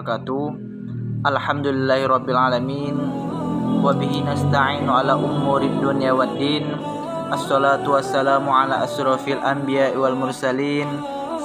wabarakatuh. Alhamdulillahirrabbilalamin. Wabihi nasta'inu ala umurid dunya waddin. Assalatu wassalamu ala asrafil anbiya wal mursalin,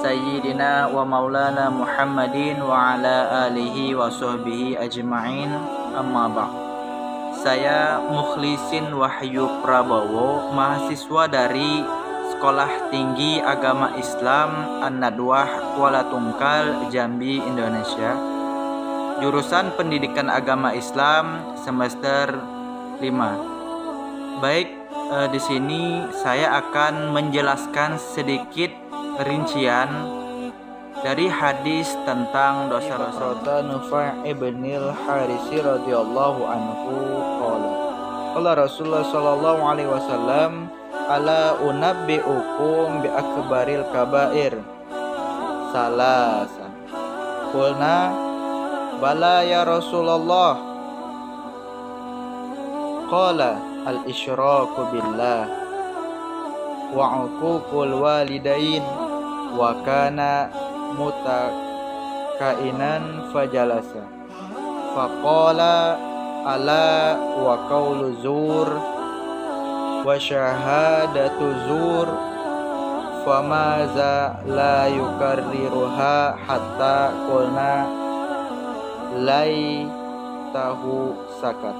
Sayyidina wa maulana Muhammadin wa ala alihi wa sahbihi ajma'in. Amma ba'd. Saya Mukhlisin Wahyu Prabowo, mahasiswa dari Sekolah Tinggi Agama Islam An-Nadwah Kuala Tungkal, Jambi, Indonesia. Jurusan Pendidikan Agama Islam semester 5. Baik, di sini saya akan menjelaskan sedikit rincian dari hadis tentang dosa-dosa. Nufai ibnil Harisi radhiyallahu anhu qala Rasulullah sallallahu alaihi wasallam, ala unabbiukum bi akbaril kabair salasan. Qulna bala ya Rasulullah. Qala al isyraku billah wa uququl walidain wa kana mutakainan fajalasa faqala ala wa qawlu zur wa syahadatu zur famaza la yukarriruha hatta qulna laitahu sakat.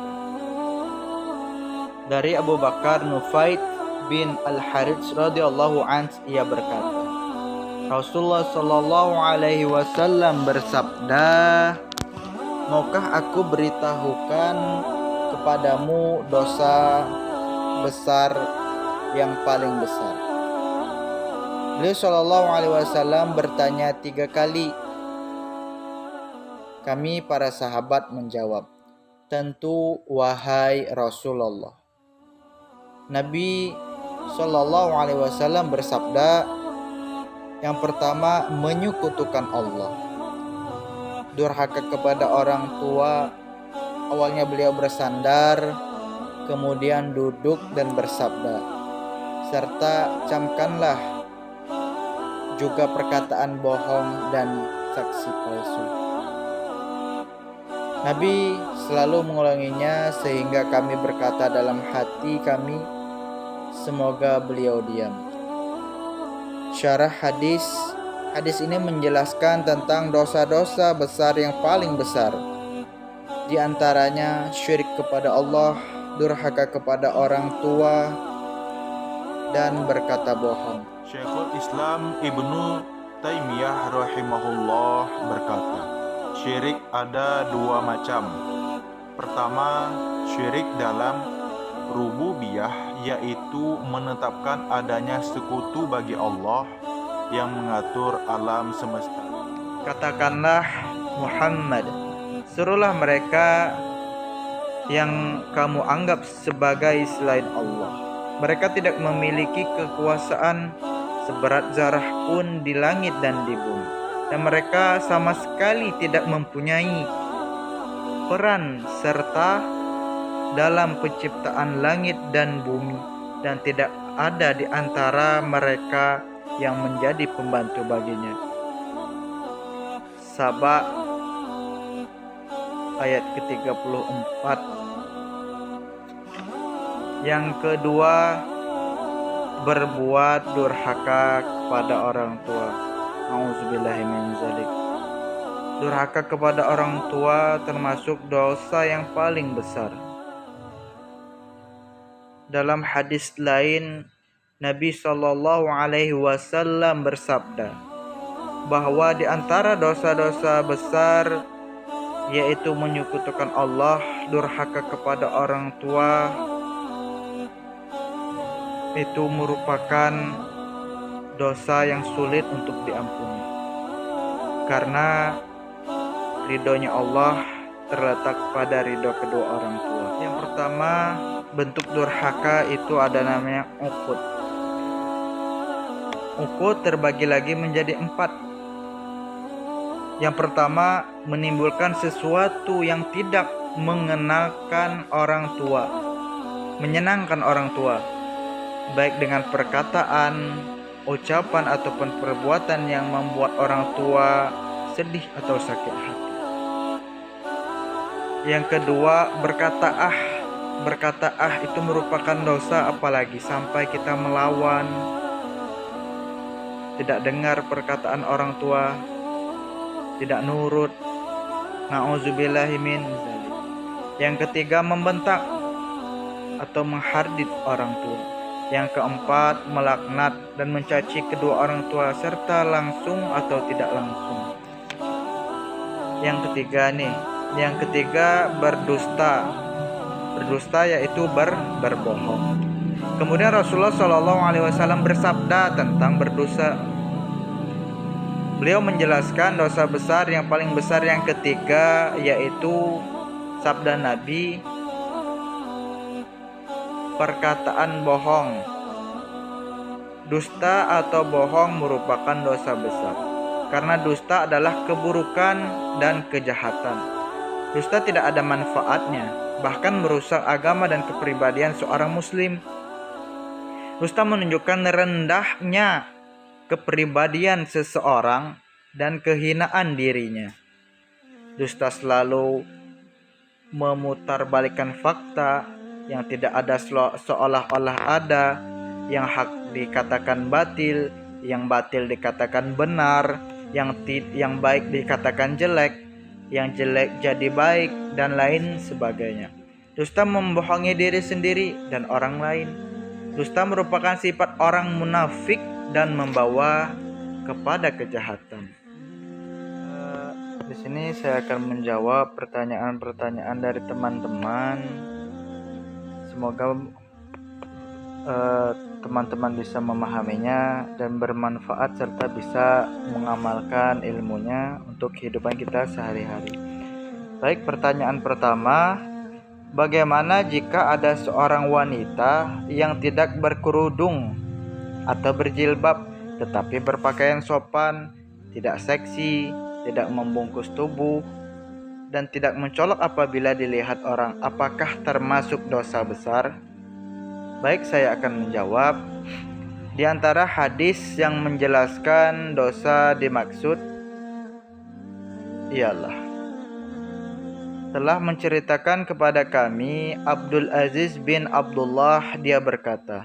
Dari Abu Bakar Nufait bin Al-Harits radhiyallahu anhu, ia berkata, Rasulullah sallallahu alaihi wasallam bersabda, maukah aku beritahukan kepadamu dosa besar yang paling besar? Beliau sallallahu alaihi wasallam bertanya 3 kali. Kami para sahabat menjawab, tentu wahai Rasulullah. Nabi sallallahu alaihi wasallam bersabda, yang pertama menyekutukan Allah, durhaka kepada orang tua. Awalnya beliau bersandar, kemudian duduk dan bersabda, serta camkanlah juga perkataan bohong dan saksi palsu. Nabi selalu mengulanginya sehingga kami berkata dalam hati kami, semoga beliau diam. Syarah hadis ini menjelaskan tentang dosa-dosa besar yang paling besar. Di antaranya syirik kepada Allah, durhaka kepada orang tua, dan berkata bohong. Syekhul Islam Ibnu Taimiyah rahimahullah berkata, syirik ada 2 macam. Pertama, syirik dalam rububiyah, yaitu menetapkan adanya sekutu bagi Allah yang mengatur alam semesta. Katakanlah, Muhammad, suruhlah mereka yang kamu anggap sebagai selain Allah. Mereka tidak memiliki kekuasaan seberat zarah pun di langit dan di bumi, dan mereka sama sekali tidak mempunyai peran serta dalam penciptaan langit dan bumi, dan tidak ada di antara mereka yang menjadi pembantu baginya. Saba ayat ke-34. Yang kedua, berbuat durhaka kepada orang tua. Auzubillahi min dzalik. Durhaka kepada orang tua termasuk dosa yang paling besar. Dalam hadis lain, Nabi sallallahu alaihi wasallam bersabda bahwa di antara dosa-dosa besar yaitu menyekutukan Allah, durhaka kepada orang tua, itu merupakan dosa yang sulit untuk diampuni, karena ridhonya Allah terletak pada ridho kedua orang tua. Yang pertama, bentuk durhaka itu ada namanya uqud. Uqud terbagi lagi menjadi 4. Yang pertama, menimbulkan sesuatu yang tidak mengenalkan orang tua, menyenangkan orang tua, baik dengan perkataan, ucapan ataupun perbuatan yang membuat orang tua sedih atau sakit hati. Yang kedua, berkata itu merupakan dosa, apalagi sampai kita melawan, tidak dengar perkataan orang tua, tidak nurut. Na'udzubillahi min dzalik. Yang ketiga, membentak atau menghardit orang tua. Yang keempat, melaknat dan mencaci kedua orang tua serta langsung atau tidak langsung. Yang ketiga berdusta. Berdusta yaitu berbohong. Kemudian Rasulullah SAW bersabda tentang berdosa. Beliau menjelaskan dosa besar yang paling besar yang ketiga, yaitu sabda Nabi, perkataan bohong. Dusta atau bohong merupakan dosa besar, karena dusta adalah keburukan dan kejahatan. Dusta tidak ada manfaatnya, bahkan merusak agama dan kepribadian seorang muslim. Dusta menunjukkan rendahnya kepribadian seseorang dan kehinaan dirinya. Dusta selalu memutarbalikkan fakta, yang tidak ada seolah-olah ada, yang hak dikatakan batil, yang batil dikatakan benar, yang baik dikatakan jelek, yang jelek jadi baik, dan lain sebagainya. Dusta membohongi diri sendiri dan orang lain. Dusta merupakan sifat orang munafik dan membawa kepada kejahatan. Di sini saya akan menjawab pertanyaan-pertanyaan dari teman-teman. Semoga teman-teman bisa memahaminya dan bermanfaat serta bisa mengamalkan ilmunya untuk kehidupan kita sehari-hari. Baik, pertanyaan pertama, bagaimana jika ada seorang wanita yang tidak berkerudung atau berjilbab tetapi berpakaian sopan, tidak seksi, tidak membungkus tubuh, dan tidak mencolok apabila dilihat orang? Apakah termasuk dosa besar? Baik, saya akan menjawab. Di antara hadis yang menjelaskan dosa dimaksud ialah telah menceritakan kepada kami Abdul Aziz bin Abdullah, dia berkata,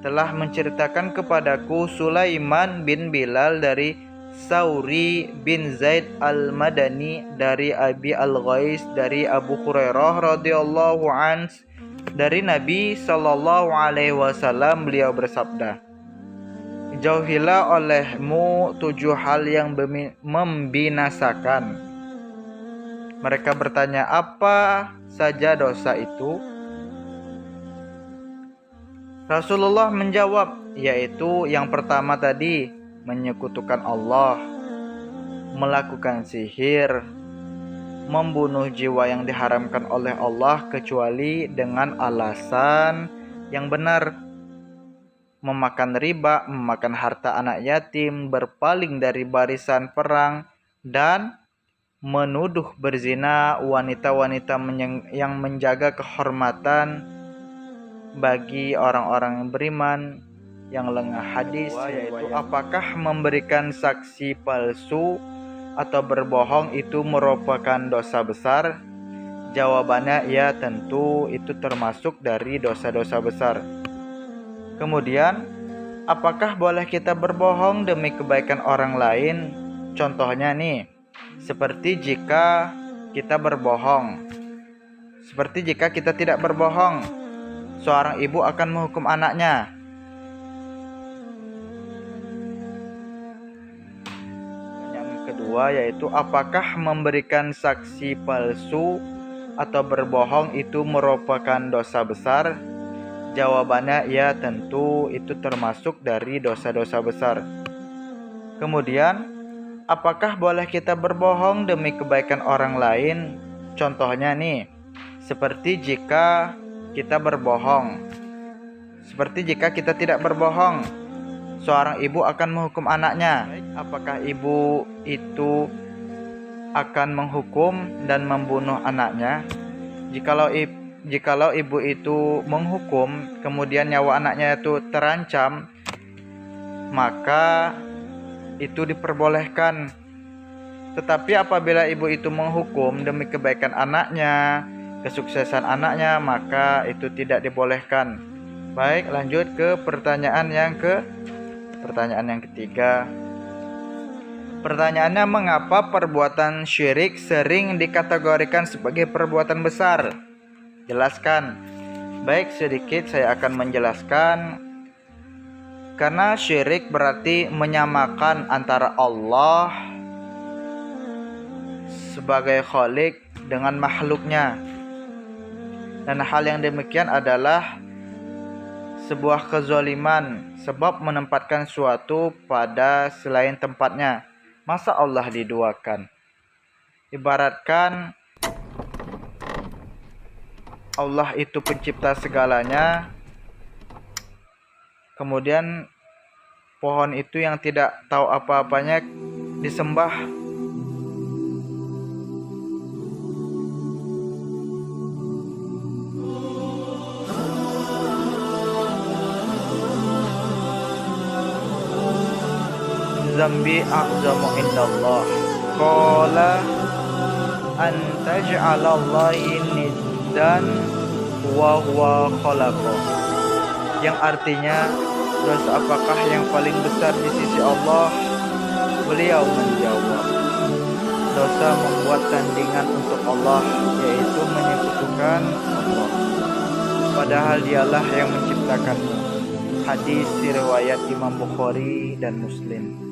telah menceritakan kepadaku Sulaiman bin Bilal dari Sauri bin Zaid al-Madani dari Abi al-Ghais dari Abu Hurairah radhiyallahu anhu dari Nabi sallallahu alaihi wasallam, beliau bersabda, jauhilah olehmu 7 hal yang membinasakan. Mereka bertanya, apa saja dosa itu? Rasulullah menjawab, yaitu yang pertama tadi, menyekutukan Allah, melakukan sihir, membunuh jiwa yang diharamkan oleh Allah kecuali dengan alasan yang benar, memakan riba, memakan harta anak yatim, berpaling dari barisan perang, dan menuduh berzina wanita-wanita yang menjaga kehormatan bagi orang-orang yang beriman yang lengah. Hadis yaitu, apakah memberikan saksi palsu atau berbohong itu merupakan dosa besar? Jawabannya ya, tentu itu termasuk dari dosa-dosa besar. Kemudian, apakah boleh kita berbohong demi kebaikan orang lain? Contohnya nih, seperti jika kita tidak berbohong, seorang ibu akan menghukum anaknya. Kedua yaitu, apakah memberikan saksi palsu atau berbohong itu merupakan dosa besar? Jawabannya ya, tentu itu termasuk dari dosa-dosa besar. Kemudian, apakah boleh kita berbohong demi kebaikan orang lain? Contohnya nih, seperti jika kita tidak berbohong, seorang ibu akan menghukum anaknya. Apakah ibu itu akan menghukum dan membunuh anaknya? Jikalau ibu itu menghukum, kemudian nyawa anaknya itu terancam, maka itu diperbolehkan Tetapi apabila ibu itu menghukum demi kebaikan anaknya, kesuksesan anaknya, maka itu tidak dibolehkan. Baik, lanjut ke pertanyaan yang ketiga. Pertanyaannya, mengapa perbuatan syirik sering dikategorikan sebagai perbuatan besar? Jelaskan. Baik, sedikit saya akan menjelaskan. Karena syirik berarti menyamakan antara Allah sebagai khalik dengan makhluknya. Dan hal yang demikian adalah sebuah kezaliman, sebab menempatkan suatu pada selain tempatnya. Masa Allah diduakan? Ibaratkan Allah itu pencipta segalanya, kemudian pohon itu yang tidak tahu apa-apanya disembah. Zambi a'zamu indallah. Qala an taj'alallahi niddan wa huwa khalaqa. Yang artinya, dosa apakah yang paling besar di sisi Allah? Beliau menjawab, dosa membuat tandingan untuk Allah, yaitu menyekutukan Allah, padahal dialah yang menciptakanmu. Hadis riwayat Imam Bukhari dan Muslim.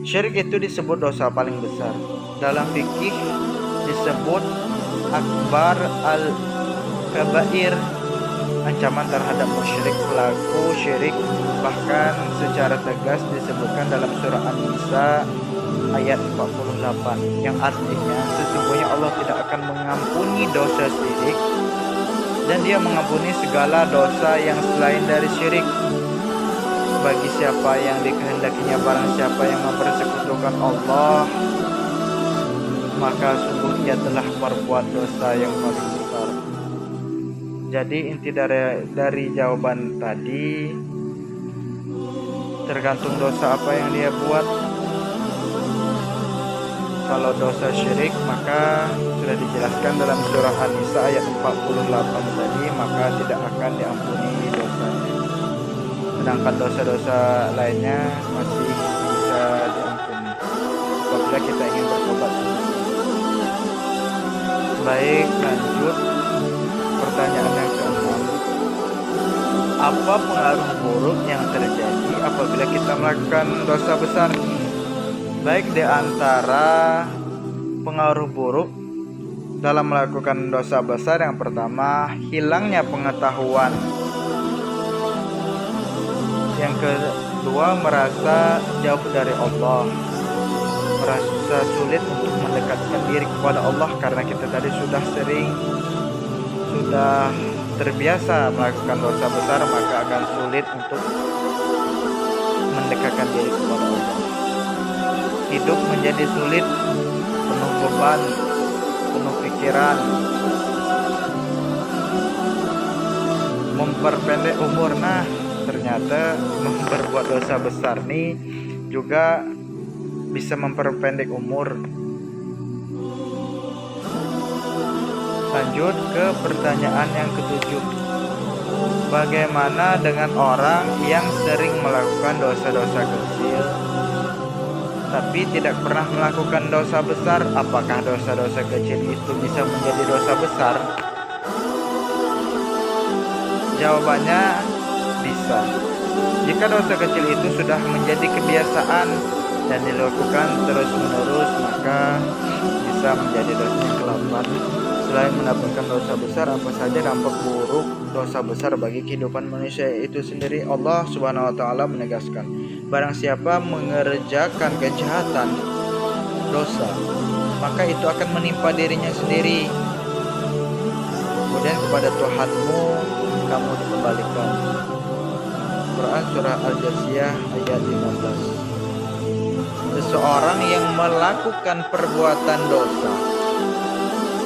Syirik itu disebut dosa paling besar. Dalam fikih disebut akbar al-kabair, ancaman terhadap musyrik, pelaku syirik. Bahkan secara tegas disebutkan dalam surah An-Nisa ayat 48, yang artinya sesungguhnya Allah tidak akan mengampuni dosa syirik, dan Dia mengampuni segala dosa yang selain dari syirik. Bagi siapa yang dikehendakinya, barang siapa yang mempersekutukan Allah, maka sungguh ia telah berbuat dosa yang paling besar. Jadi inti dari jawaban tadi, tergantung dosa apa yang dia buat. Kalau dosa syirik, maka sudah dijelaskan dalam surah An-Nisa ayat 48 tadi, maka tidak akan diampuni dosanya. Sedangkan dosa-dosa lainnya masih bisa diampuni apabila kita ingin bertobat. Baik, lanjut pertanyaan yang ke-6. Apa pengaruh buruk yang terjadi apabila kita melakukan dosa besar? Baik, di antara pengaruh buruk dalam melakukan dosa besar, yang pertama, hilangnya pengetahuan. Yang kedua, merasa jauh dari Allah, merasa sulit untuk mendekatkan diri kepada Allah karena kita tadi sudah terbiasa melakukan dosa besar, maka akan sulit untuk mendekatkan diri kepada Allah. Hidup menjadi sulit, penuh beban, penuh pikiran, memperpendek umur. Ternyata berbuat dosa besar nih juga bisa memperpendek umur. Lanjut ke pertanyaan yang ke-7. Bagaimana dengan orang yang sering melakukan dosa-dosa kecil tapi tidak pernah melakukan dosa besar? Apakah dosa-dosa kecil itu bisa menjadi dosa besar? Jawabannya bisa. Jika dosa kecil itu sudah menjadi kebiasaan dan dilakukan terus-menerus, maka bisa menjadi dosa yang ke-8. Selain mendapatkan dosa besar, apa saja dampak buruk dosa besar bagi kehidupan manusia itu sendiri? Allah Subhanahu wa taala menegaskan, barang siapa mengerjakan kejahatan, dosa, maka itu akan menimpa dirinya sendiri. Kemudian kepada Tuhanmu kamu dikembalikan. Quran surah Al-Jasiyah ayat 15. Seseorang yang melakukan perbuatan dosa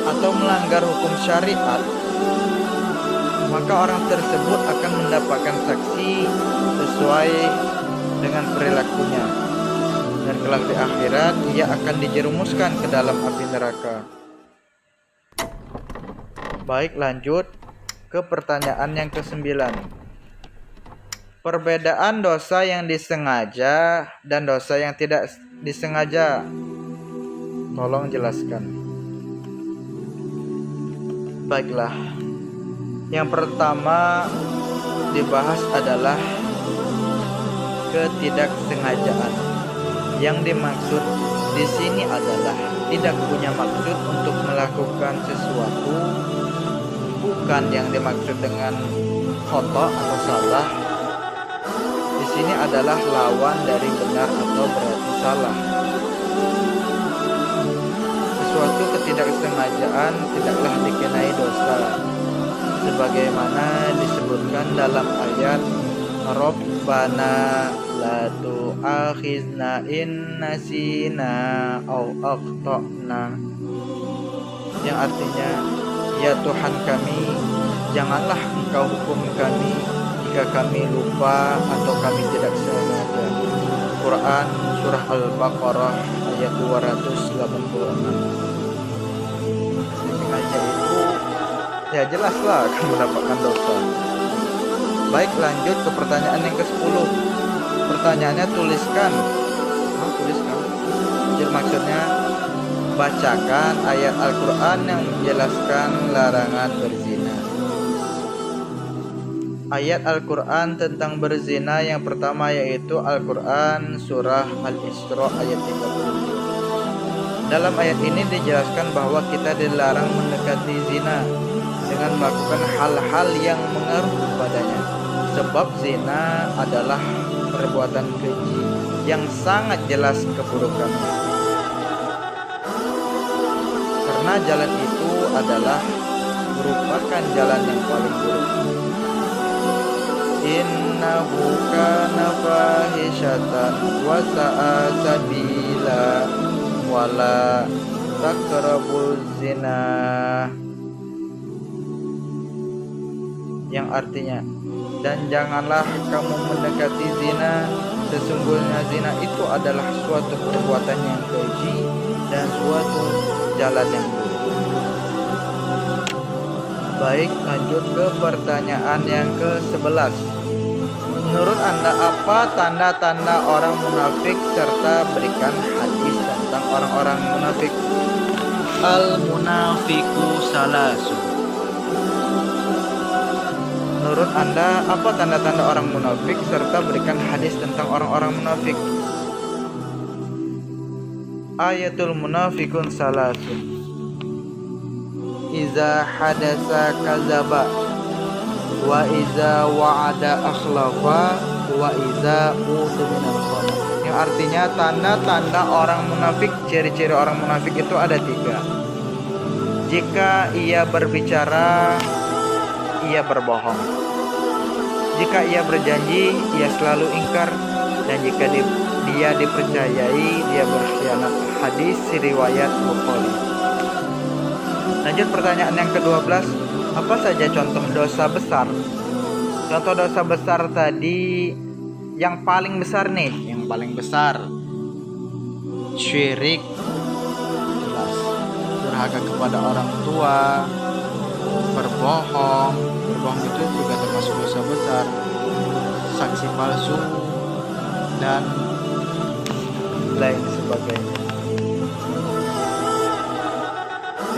atau melanggar hukum syariat, maka orang tersebut akan mendapatkan saksi sesuai dengan perilakunya. dan kelak di akhirat ia akan dijerumuskan ke dalam api neraka. Baik, lanjut ke pertanyaan yang ke-9. Perbedaan dosa yang disengaja dan dosa yang tidak disengaja. Tolong jelaskan. Baiklah. Yang pertama dibahas adalah ketidaksengajaan. Yang dimaksud di sini adalah tidak punya maksud untuk melakukan sesuatu, bukan yang dimaksud dengan khata atau salah. Di sini adalah lawan dari benar atau berarti salah. Suatu ketidaksengajaan tidaklah dikenai dosa, sebagaimana disebutkan dalam ayat Rabbana la tu'akhizna in nasina aw akhtana, yang artinya, ya Tuhan kami, janganlah engkau hukum kami jika kami lupa atau kami tidak sengaja. Quran surah Al-Baqarah ayat 286. Sengaja itu ya jelaslah akan mendapatkan dosa. Baik, lanjut ke pertanyaan yang ke-10. Pertanyaannya tuliskan. Jadi maksudnya bacakan ayat Al-Quran yang menjelaskan larangan berzina. Ayat Al-Quran tentang berzina yang pertama yaitu Al-Quran surah Al-Isra ayat 30. Dalam ayat ini dijelaskan bahwa kita dilarang mendekati zina dengan melakukan hal-hal yang mengaruh kepadanya. Sebab zina adalah perbuatan keji yang sangat jelas keburukannya. Karena jalan itu adalah merupakan jalan yang paling buruk. Innahu kana fahishatan wa sa'a sabila wala taqrabuz zina, yang artinya, dan janganlah kamu mendekati zina, sesungguhnya zina itu adalah suatu perbuatan yang keji dan suatu jalan yang buruk. Baik, lanjut ke pertanyaan yang ke-11. Menurut Anda apa tanda-tanda orang munafik serta berikan hadis tentang orang-orang munafik? Al-munafiqu salasu. Menurut Anda apa tanda-tanda orang munafik serta berikan hadis tentang orang-orang munafik? Ayatul munafiqun salasun. Iza hadasa kazaba, wa iza wa'ada akhlafa, wa iza utu minal khamar. Yang artinya tanda-tanda orang munafik, ciri-ciri orang munafik itu ada 3. Jika ia berbicara, ia berbohong. Jika ia berjanji, ia selalu ingkar. Dan jika dia dipercayai, dia berkhianat. Hadis riwayat Bukhari. Lanjut pertanyaan yang ke-12. Apa saja contoh dosa besar? Contoh dosa besar tadi, yang paling besar nih, yang paling besar syirik, jelas, durhaka kepada orang tua, berbohong itu juga termasuk dosa besar, saksi palsu, dan lain sebagainya.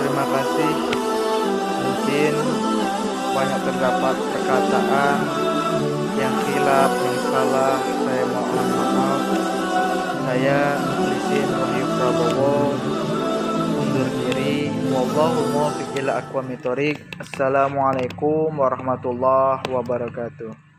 Terima kasih. Mungkin banyak terdapat perkataan yang khilaf, yang salah, saya mohon maaf. Saya Mukhlisin Wahyu Prabowo undur diri. Wallahu muwaffiq ila aqwamit thoriq. Assalamualaikum warahmatullahi wabarakatuh.